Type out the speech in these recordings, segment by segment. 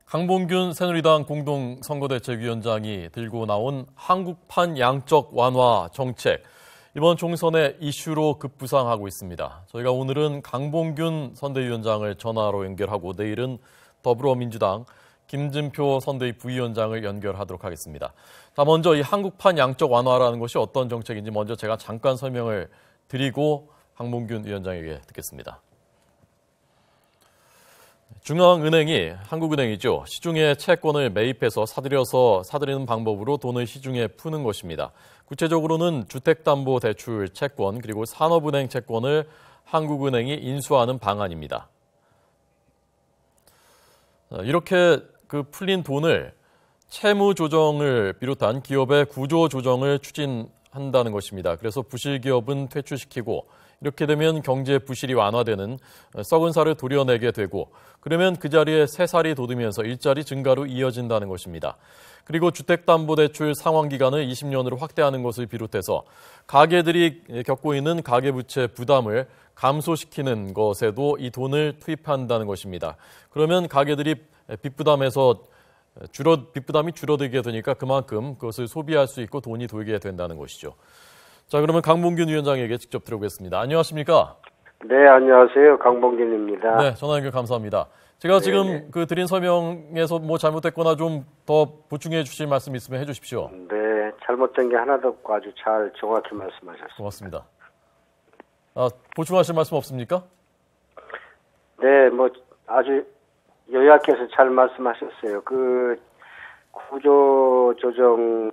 강봉균 새누리당 공동선거대책위원장이 들고 나온 한국판 양적 완화 정책, 이번 총선의 이슈로 급부상하고 있습니다. 저희가 오늘은 강봉균 선대위원장을 전화로 연결하고 내일은 더불어민주당 김진표 선대위 부위원장을 연결하도록 하겠습니다. 자, 먼저 이 한국판 양적 완화라는 것이 어떤 정책인지 먼저 제가 잠깐 설명을 드리고 강봉균 위원장에게 듣겠습니다. 중앙은행이, 한국은행이죠, 시중에 채권을 매입해서 사들이는 방법으로 돈을 시중에 푸는 것입니다. 구체적으로는 주택담보대출 채권 그리고 산업은행 채권을 한국은행이 인수하는 방안입니다. 이렇게 풀린 돈을 채무조정을 비롯한 기업의 구조조정을 추진한다는 것입니다. 그래서 부실기업은 퇴출시키고 이렇게 되면 경제 부실이 완화되는 썩은 살을 도려내게 되고 그러면 그 자리에 새 살이 돋으면서 일자리 증가로 이어진다는 것입니다. 그리고 주택담보대출 상환기간을 20년으로 확대하는 것을 비롯해서 가게들이 겪고 있는 가계부채 부담을 감소시키는 것에도 이 돈을 투입한다는 것입니다. 그러면 가게들이 빚부담이 줄어들게 되니까 그만큼 그것을 소비할 수 있고 돈이 돌게 된다는 것이죠. 자, 그러면 강봉균 위원장에게 직접 들어보겠습니다. 안녕하십니까? 네, 안녕하세요. 강봉균입니다. 네, 전화 연결 감사합니다. 제가 지금 드린 설명에서 잘못됐거나 좀 더 보충해 주실 말씀 있으면 해 주십시오. 네, 잘못된 게 하나도 없고 아주 잘 정확히 말씀하셨습니다. 고맙습니다. 보충하실 말씀 없습니까? 네, 아주 요약해서 잘 말씀하셨어요. 구조조정을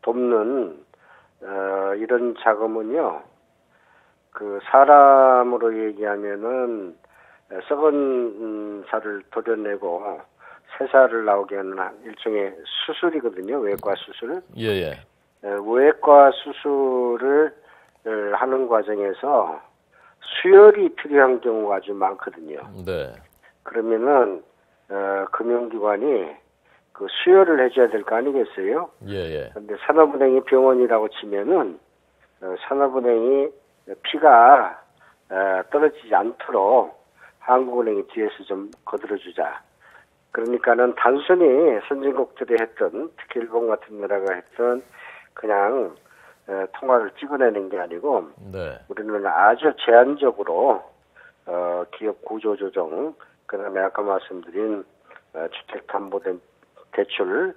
돕는 이런 자금은요, 사람으로 얘기하면은 썩은 살을 도려내고 새 살을 나오게 하는 일종의 수술이거든요. 외과 수술. 예. 외과 수술을 하는 과정에서 수혈이 필요한 경우가 아주 많거든요. 네. 그러면은 금융기관이 수혈을 해줘야 될 거 아니겠어요? 예. 근데 산업은행이 병원이라고 치면은 산업은행이 피가 떨어지지 않도록 한국은행이 뒤에서 좀 거들어주자. 그러니까는 단순히 선진국들이 했던, 특히 일본 같은 나라가 했던 그냥 통화를 찍어내는 게 아니고, 네. 우리는 아주 제한적으로 기업 구조조정, 그다음에 아까 말씀드린 주택담보대출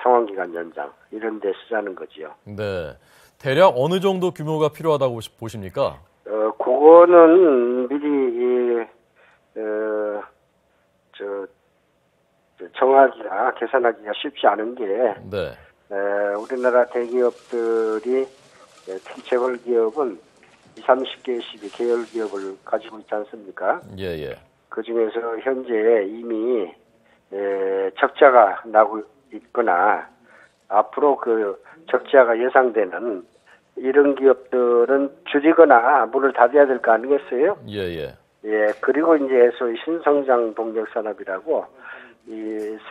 상환기간 연장 이런 데 쓰자는 거지요. 네. 대략 어느 정도 규모가 필요하다고 보십니까? 그거는 미리 정하기가, 계산하기가 쉽지 않은 게, 네. 우리나라 대기업들이, 특히 재벌기업은 20, 30개씩의 계열기업을 가지고 있지 않습니까? 예. 그 중에서 현재 이미 적자가 나고 있거나 앞으로 적자가 예상되는 이런 기업들은 줄이거나 문을 닫아야 될 거 아니겠어요? 예. 그리고 이제 소위 신성장 동력 산업이라고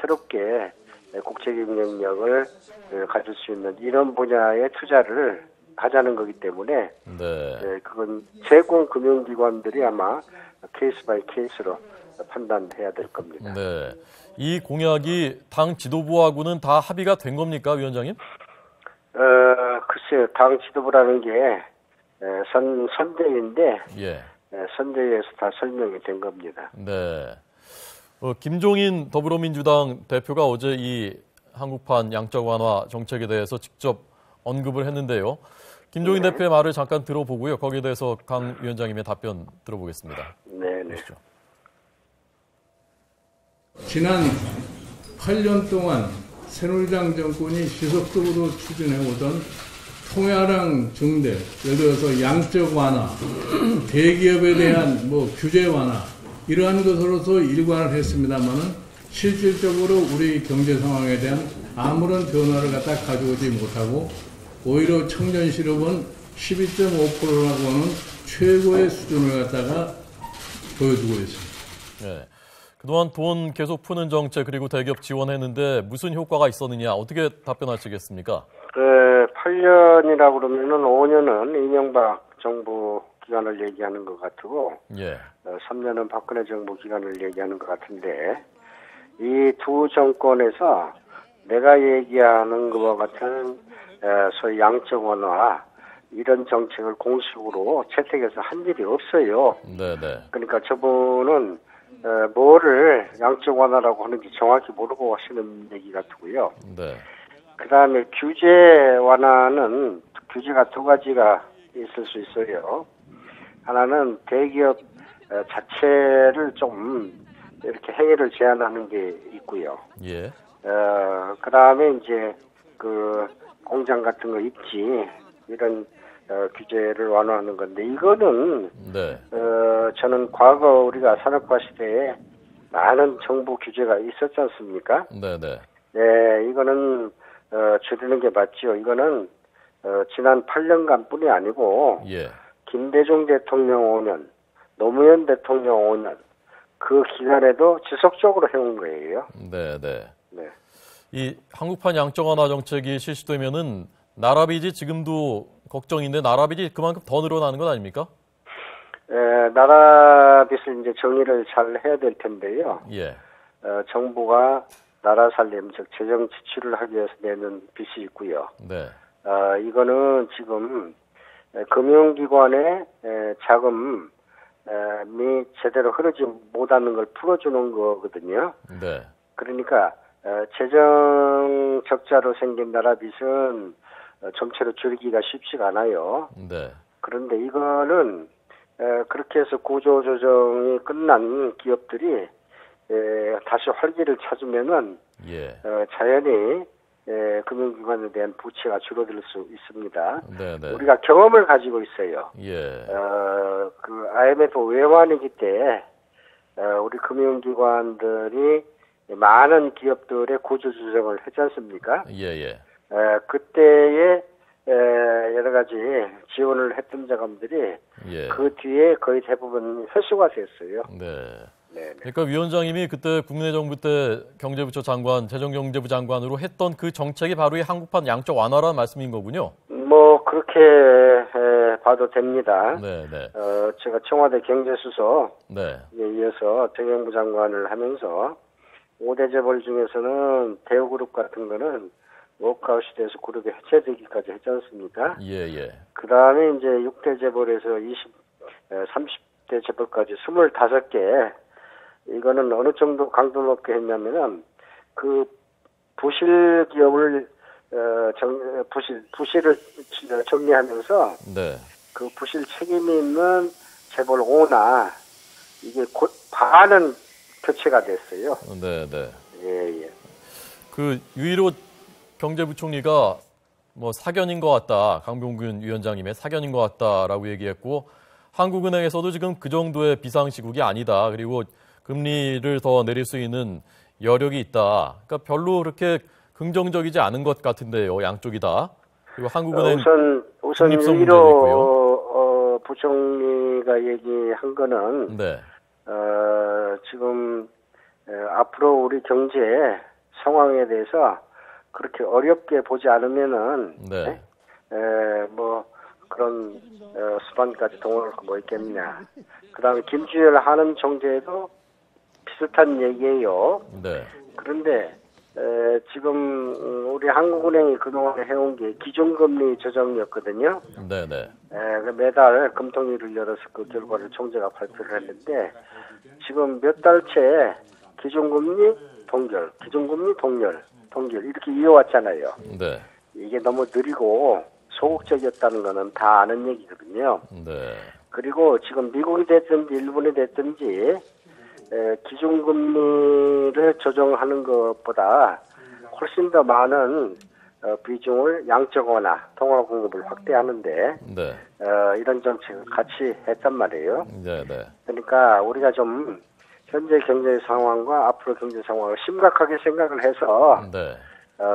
새롭게 국제 경쟁력을 가질 수 있는 이런 분야의 투자를 하자는 거기 때문에, 네. 그건 제공 금융기관들이 아마 케이스 바이 케이스로 판단해야 될 겁니다. 네. 이 공약이 당 지도부하고는 다 합의가 된 겁니까, 위원장님? 글쎄요, 당 지도부라는 게 선대위인데, 예. 선대위에서 다 설명이 된 겁니다. 네. 김종인 더불어민주당 대표가 어제 이 한국판 양적 완화 정책에 대해서 직접 언급을 했는데요. 김종인 대표의 말을 잠깐 들어보고요. 거기에 대해서 강 위원장님의 답변 들어보겠습니다. 네. 보시죠. 지난 8년 동안 새누리당 정권이 지속적으로 추진해오던 통화랑 증대, 예를 들어서 양적 완화, 대기업에 대한 규제 완화, 이러한 것으로서 일관을 했습니다만은 실질적으로 우리 경제 상황에 대한 아무런 변화를 가져오지 못하고 오히려 청년 실업은 12.5%라고 하는 최고의 수준을 보여주고 있습니다. 네. 그동안 돈 계속 푸는 정책 그리고 대기업 지원했는데 무슨 효과가 있었느냐, 어떻게 답변하시겠습니까? 8년이라고 그러면은 5년은 이명박 정부 기간을 얘기하는 것 같고, 예. 3년은 박근혜 정부 기간을 얘기하는 것 같은데, 이 두 정권에서 내가 얘기하는 것과 같은 소위 양적 완화 이런 정책을 공식으로 채택해서 한 일이 없어요. 네네. 그러니까 저분은 뭐를 양적 완화라고 하는지 정확히 모르고 하시는 얘기 같고요. 네. 그 다음에 규제 완화는 규제가 두 가지가 있을 수 있어요. 하나는 대기업 자체를 좀 이렇게 행위를 제한하는 게 있고요. 예. 그 다음에 이제 그 공장 같은 거 입지 이런 규제를 완화하는 건데 이거는 네. 저는 과거 우리가 산업화 시대에 많은 정부 규제가 있었지 않습니까? 네네. 네, 이거는 줄이는 게 맞죠. 이거는 지난 8년간 뿐이 아니고 예. 김대중 대통령 5년, 노무현 대통령 5년 그 기간에도 지속적으로 해온 거예요. 네네. 네. 이 한국판 양적 완화 정책이 실시되면은 나라빚이 지금도 걱정인데 나라빚이 그만큼 더 늘어나는 건 아닙니까? 나라빚을 이제 정리를 잘 해야 될 텐데요. 예. 정부가 나라 살림, 즉 재정 지출을 하기 위해서 내는 빚이 있고요. 네. 이거는 지금 금융기관의 자금이 제대로 흐르지 못하는 걸 풀어주는 거거든요. 네. 그러니까 재정 적자로 생긴 나라빚은 전체로 줄이기가 쉽지가 않아요. 네. 그런데 이거는 그렇게 해서 구조조정이 끝난 기업들이 다시 활기를 찾으면은 예. 자연히 금융기관에 대한 부채가 줄어들 수 있습니다. 네네. 우리가 경험을 가지고 있어요. 예. 그 IMF 외환위기 때 우리 금융기관들이 많은 기업들의 구조조정을 했지 않습니까? 예예. 그때에 여러 가지 지원을 했던 자금들이 예. 그 뒤에 거의 대부분 회수가 됐어요. 네. 네. 그러니까 위원장님이 그때 국내 정부 때 경제부처 장관, 재정경제부 장관으로 했던 그 정책이 바로 이 한국판 양적 완화라는 말씀인 거군요. 뭐 그렇게 봐도 됩니다. 네, 네. 제가 청와대 경제수석에 네. 이어서 재경부 장관을 하면서 5대 재벌 중에서는 대우그룹 같은 거는 워크아웃이 돼서 그룹이 해체되기까지 했지 않습니까? 예, 예. 그 다음에 이제 6대 재벌에서 30대 재벌까지 25개, 이거는 어느 정도 강도 높게 했냐면은, 그, 부실 기업을, 부실을 정리하면서, 네. 그 부실 책임이 있는 재벌 오나, 이게 곧 반은 교체가 됐어요. 네, 네. 예, 예. 그 유일호 경제부총리가 뭐 사견인 것 같다. 강병균 위원장님의 사견인 것 같다라고 얘기했고 한국은행에서도 지금 그 정도의 비상시국이 아니다. 그리고 금리를 더 내릴 수 있는 여력이 있다. 그러니까 별로 그렇게 긍정적이지 않은 것 같은데요. 양쪽이 다. 그리고 한국은행 우선 유일호 부총리가 얘기한 거는 네. 지금 앞으로 우리 경제 상황에 대해서 그렇게 어렵게 보지 않으면은 네. 뭐 그런 수반까지 동원할 거 뭐 있겠느냐. 그다음에 김주열 하는 총재도 비슷한 얘기예요. 네. 그런데 지금 우리 한국은행이 그동안 해온 게 기준금리 조정이었거든요. 네, 네. 매달 금통위를 열어서 그 결과를 총재가 발표를 했는데 지금 몇 달째 기준금리 동결, 기준금리 동결 이렇게 이어왔잖아요. 네. 이게 너무 느리고 소극적이었다는 거는 다 아는 얘기거든요. 네. 그리고 지금 미국이 됐든지 일본이 됐든지 기준금리를 조정하는 것보다 훨씬 더 많은 비중을 양적 완화, 통화 공급을 확대하는데 네. 이런 정책을 같이 했단 말이에요. 네, 네. 그러니까 우리가 좀 현재 경제 상황과 앞으로 경제 상황을 심각하게 생각을 해서 네.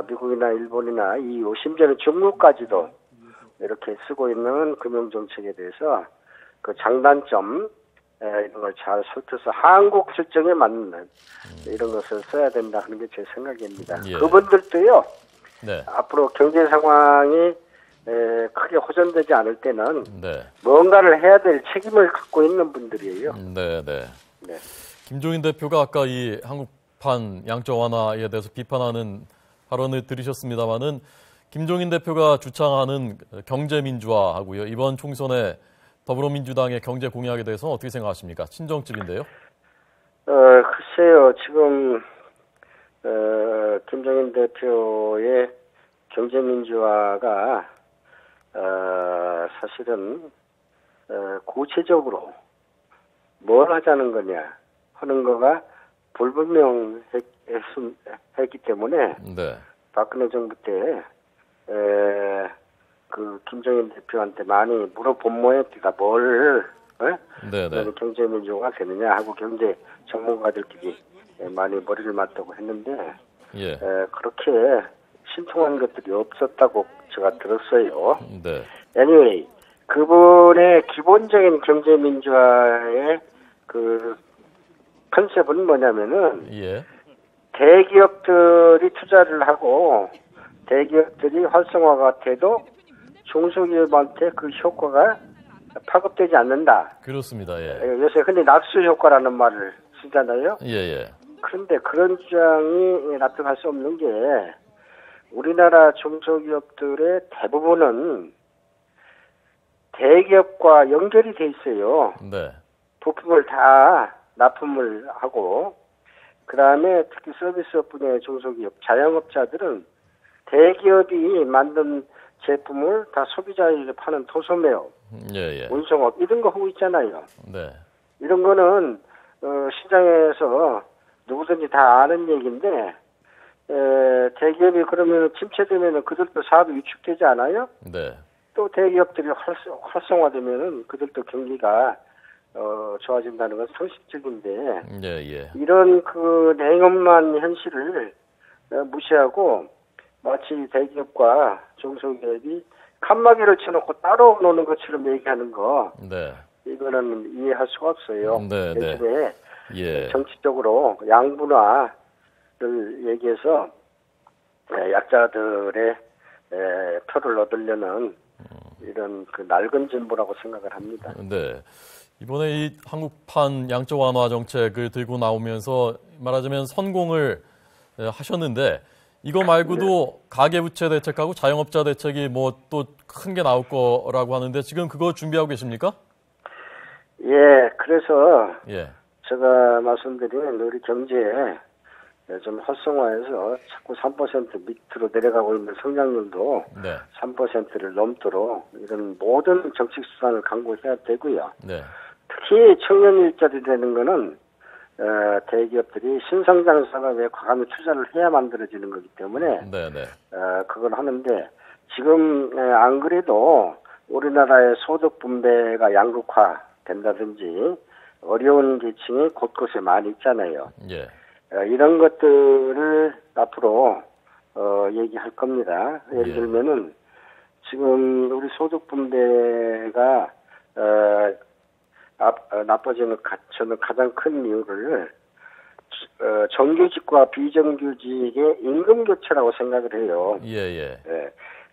미국이나 일본이나 EU, 심지어는 중국까지도 이렇게 쓰고 있는 금융정책에 대해서 그 장단점 이런 걸 잘 살펴서 한국 실정에 맞는 이런 것을 써야 된다 하는 게 제 생각입니다. 예. 그분들도요. 네. 앞으로 경제 상황이 크게 호전되지 않을 때는 네. 뭔가를 해야 될 책임을 갖고 있는 분들이에요. 네, 네. 네. 김종인 대표가 아까 이 한국판 양적 완화에 대해서 비판하는 발언을 들으셨습니다마는 김종인 대표가 주창하는 경제민주화하고요. 이번 총선에 더불어민주당의 경제 공약에 대해서 어떻게 생각하십니까? 친정집인데요. 글쎄요. 지금 김종인 대표의 경제민주화가 사실은 구체적으로 뭘 하자는 거냐 하는 거가 불분명했기 때문에 네. 박근혜 정부 때 그 김종인 대표한테 많이 물어본 모양이가 뭘 네네. 경제민주화가 되느냐 하고 경제 전문가들끼리 많이 머리를 맞다고 했는데 예. 그렇게 신통한 것들이 없었다고 제가 들었어요. 네. Anyway, 그분의 기본적인 경제민주화의 그 컨셉은 뭐냐면은 예. 대기업들이 투자를 하고 대기업들이 활성화가 돼도 중소기업한테 그 효과가 파급되지 않는다. 그렇습니다. 예. 요새 흔히 낙수 효과라는 말을 쓰잖아요. 예. 그런데 그런 주장이 납득할 수 없는 게 우리나라 중소기업들의 대부분은 대기업과 연결이 돼 있어요. 네. 부품을 다 납품을 하고 그다음에 특히 서비스업 분야의 중소기업, 자영업자들은 대기업이 만든 제품을 다 소비자에게 파는 도소매업, 예. 운송업 이런 거 하고 있잖아요. 네. 이런 거는 시장에서 누구든지 다 아는 얘기인데 대기업이 그러면 침체되면 그들도 사업이 위축되지 않아요? 네. 또 대기업들이 활성화되면은 그들도 경기가 좋아진다는 건 상식적인데 예. 이런 그 냉엄한 현실을 무시하고 마치 대기업과 중소기업이 칸막이를 쳐놓고 따로 노는 것처럼 얘기하는 거 네. 이거는 이해할 수가 없어요. 네. 대신에 예. 정치적으로 양분화를 얘기해서 약자들의 표를 얻으려는 이런 그 낡은 진보라고 생각을 합니다. 네. 이번에 이 한국판 양적 완화 정책을 들고 나오면서 말하자면 선공을 하셨는데 이거 말고도 가계부채 대책하고 자영업자 대책이 뭐 또 큰 게 나올 거라고 하는데 지금 그거 준비하고 계십니까? 예, 그래서 예. 제가 말씀드린 우리 경제에 좀 활성화해서 자꾸 3% 밑으로 내려가고 있는 성장률도 네. 3%를 넘도록 이런 모든 정책 수단을 강구해야 되고요. 네. 특히 청년 일자리 되는 거는 대기업들이 신성장 산업에 과감히 투자를 해야 만들어지는 거기 때문에 네. 그걸 하는데 지금 안 그래도 우리나라의 소득 분배가 양극화 된다든지 어려운 계층이 곳곳에 많이 있잖아요. 예. 이런 것들을 앞으로 얘기할 겁니다. 예를 들면은 지금 우리 소득 분배가 나빠지는 저는 가장 큰 이유를 정규직과 비정규직의 임금 교체라고 생각을 해요. 예.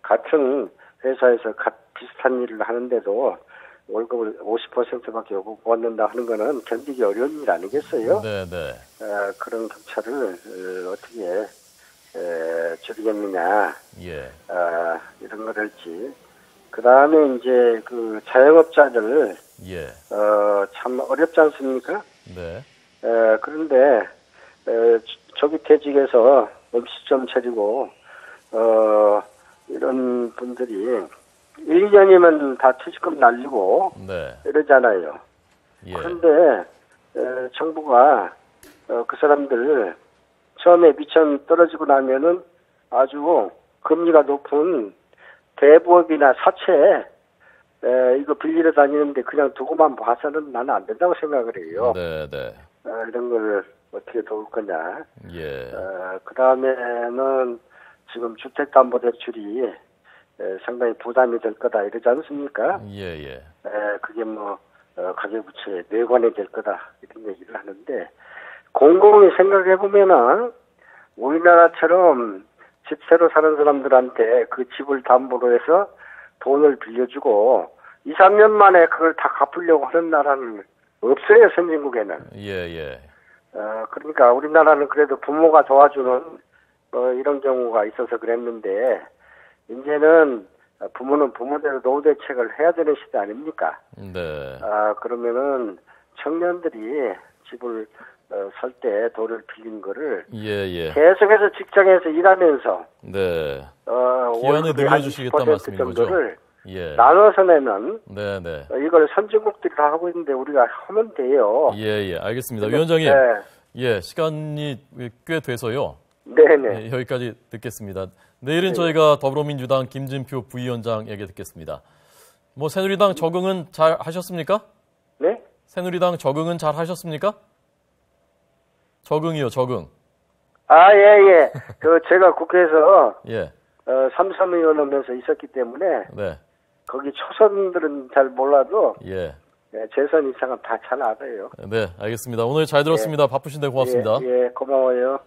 같은 회사에서 비슷한 일을 하는데도 월급을 50%밖에 못 받는다 하는 거는 견디기 어려운 일 아니겠어요? 네. 그런 격차를 어떻게 줄이겠느냐, 예. 이런 걸 할지. 그 다음에 이제 그 자영업자들, 예. 참 어렵지 않습니까? 네. 그런데, 조기퇴직해서 음식점 차리고, 이런 분들이 1년이면 다 퇴직금 날리고, 네. 이러잖아요. 예. 그런데, 정부가, 그 사람들 처음에 미천 떨어지고 나면은 아주 금리가 높은 대부업이나 사채, 이거 빌리러 다니는데 그냥 두고만 봐서는 나는 안 된다고 생각을 해요. 네. 이런 걸 어떻게 도울 거냐. 예. 그 다음에는 지금 주택담보대출이 상당히 부담이 될 거다 이러지 않습니까? 예. 그게 뭐, 가계부채에 내관이 될 거다 이런 얘기를 하는데 곰곰이 생각해 보면은 우리나라처럼 집세로 사는 사람들한테 그 집을 담보로 해서 돈을 빌려주고 2, 3년 만에 그걸 다 갚으려고 하는 나라는 없어요, 선진국에는. 예. 그러니까 우리나라는 그래도 부모가 도와주는 이런 경우가 있어서 그랬는데 이제는 부모는 부모대로 노후 대책을 해야 되는 시대 아닙니까? 네. 그러면은 청년들이 집을 살 때 돈을 빌린 거를 예. 계속해서 직장에서 일하면서 네. 월급의 기한을 늘려주시겠다 20% 말씀인 거죠? 정도를 예. 나눠서 내는 네. 이걸 선진국들이 다 하고 있는데 우리가 하면 돼요. 예. 알겠습니다. 위원장님. 네. 예, 시간이 꽤 돼서요. 네네. 예, 여기까지 듣겠습니다. 내일은 저희가 더불어민주당 김진표 부위원장에게 듣겠습니다. 뭐 새누리당 적응은 잘 하셨습니까? 네? 새누리당 적응은 잘 하셨습니까? 적응이요, 적응. 예. 제가 국회에서 예. 삼선의원 하면서 있었기 때문에 네. 거기 초선들은 잘 몰라도 예. 재선 이상은 다 잘 알아요. 네, 알겠습니다. 오늘 잘 들었습니다. 바쁘신데 고맙습니다. 예, 고마워요.